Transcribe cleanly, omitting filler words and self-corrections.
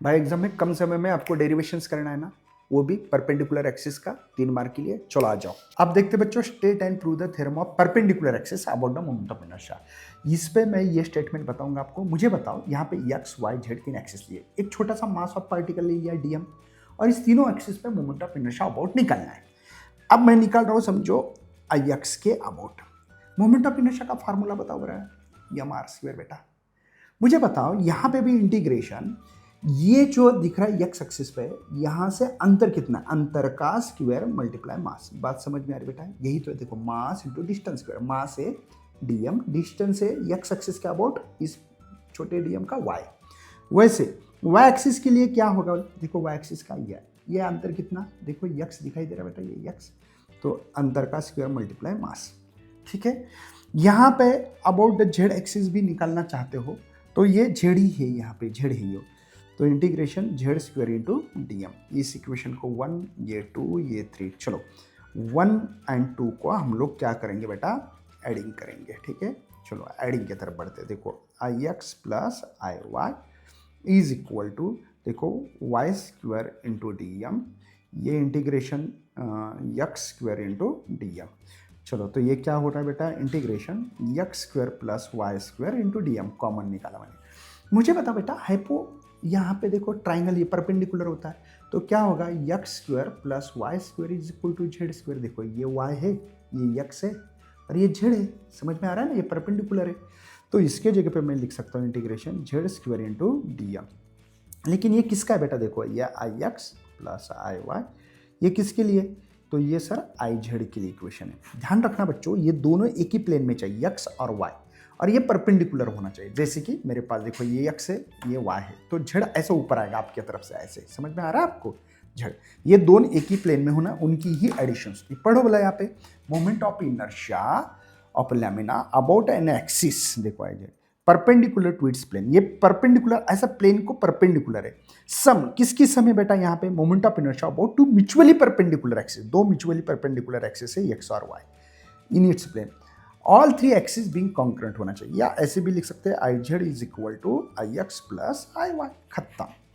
भाई एग्जाम में कम समय में आपको डेरिवेशंस करना है ना, वो भी परपेंडिकुलर एक्सिस का 3 मार्क के लिए। चलो आ जाओ। अब देखते बच्चों, state and prove the theorem of perpendicular axis about the moment of inertia. इस पे मैं ये स्टेटमेंट बताऊंगा आपको। मुझे बताओ, यहाँ पे एक्स वाई जेड 3 एक्सिस लिए, एक छोटा सा मास ऑफ पार्टिकल ले लिया डीएम, और इस तीनों एक्सिस पे मोमेंट ऑफ इनर्शिया अबाउट निकालना है। अब मैं निकाल रहा हूँ, समझो आई एक्स के अबाउट। मोमेंट ऑफ इनर्शिया का फार्मूला बताओ रहा एम आर स्क्वायर। बेटा मुझे बताओ, यहाँ पे भी इंटीग्रेशन, ये जो दिख रहा है एक्स एक्सिस पे, यहाँ से अंतर कितना, अंतर का स्क्वायर मल्टीप्लाई मास। बात समझ में आ रही बेटा? यही तो है, देखो मास इंटू डिस्टेंस स्क्वायर। मास है डीएम, डिस्टेंस है एक्स एक्सिस के अबाउट इस छोटे डीएम का वाई। वैसे वाई एक्सिस के लिए क्या होगा, देखो वाई एक्सिस का ये अंतर कितना, देखो एक्स दिखाई दे रहा है बेटा, ये एक्स, तो अंतर का स्क्वायर मल्टीप्लाई मास। ठीक है, यहाँ पे अबाउट द जेड एक्सिस भी निकालना चाहते हो तो ये जेड ही है, यहाँ पे जेड है ये, तो integration Z square into D M. इस इक्वेशन को 1, ये 2, ये 3, चलो 1 एंड 2 को हम लोग क्या करेंगे बेटा, एडिंग करेंगे। ठीक है, चलो एडिंग की तरफ बढ़ते हैं। देखो I X plus I Y is equal to, देखो Y square into D M, ये integration X square into D M. चलो तो ये क्या हो रहा है बेटा, integration X square plus Y square into D M, common निकाला मैंने। मुझे बता बेटा, हाइपो यहाँ पे देखो ट्राइंगल ये परपेंडिकुलर होता है, तो क्या होगा, X square plus Y square is equal to Z square. देखो ये वाई है, ये एक्स है, और ये जेड है। समझ में आ रहा है ना, ये परपेंडिकुलर है, तो इसके जगह पे मैं लिख सकता हूँ integration Z square into D M. लेकिन ये किसका है बेटा, देखो ये I X plus I Y, ये किसके लिए, तो ये सर आई जेड के लिए इक्वेशन है। ध्यान रखना बच्चों, ये दोनों एक ही प्लेन में चाहिए, एक्स और वाई, और ये परपेंडिकुलर होना चाहिए। जैसे कि मेरे पास देखो ये एक्स है, ये वाई है, तो जेड ऐसे ऊपर आएगा आपकी तरफ से, ऐसे। समझ में आ रहा है आपको? जेड, ये दोनों एक ही प्लेन में होना, उनकी ही एडिशन होती। पढ़ो बोला यहाँ पे, moment of inertia of lamina about an axis, देखो I Z perpendicular to its plane. ये परपेंडिकुलर, ऐसा प्लेन को परपेंडिकुलर है। सम किसकी सम है बेटा, यहाँ पे moment of inertia about two mutually perpendicular axis, दो म्यूचुअली परपेंडिकुलर एक्सिस है एक्स और Y in its plane. All 3 axis being concurrent होना चाहिए, या ऐसे भी लिख सकते हैं I Z is equal to I X plus I Y, खत्म।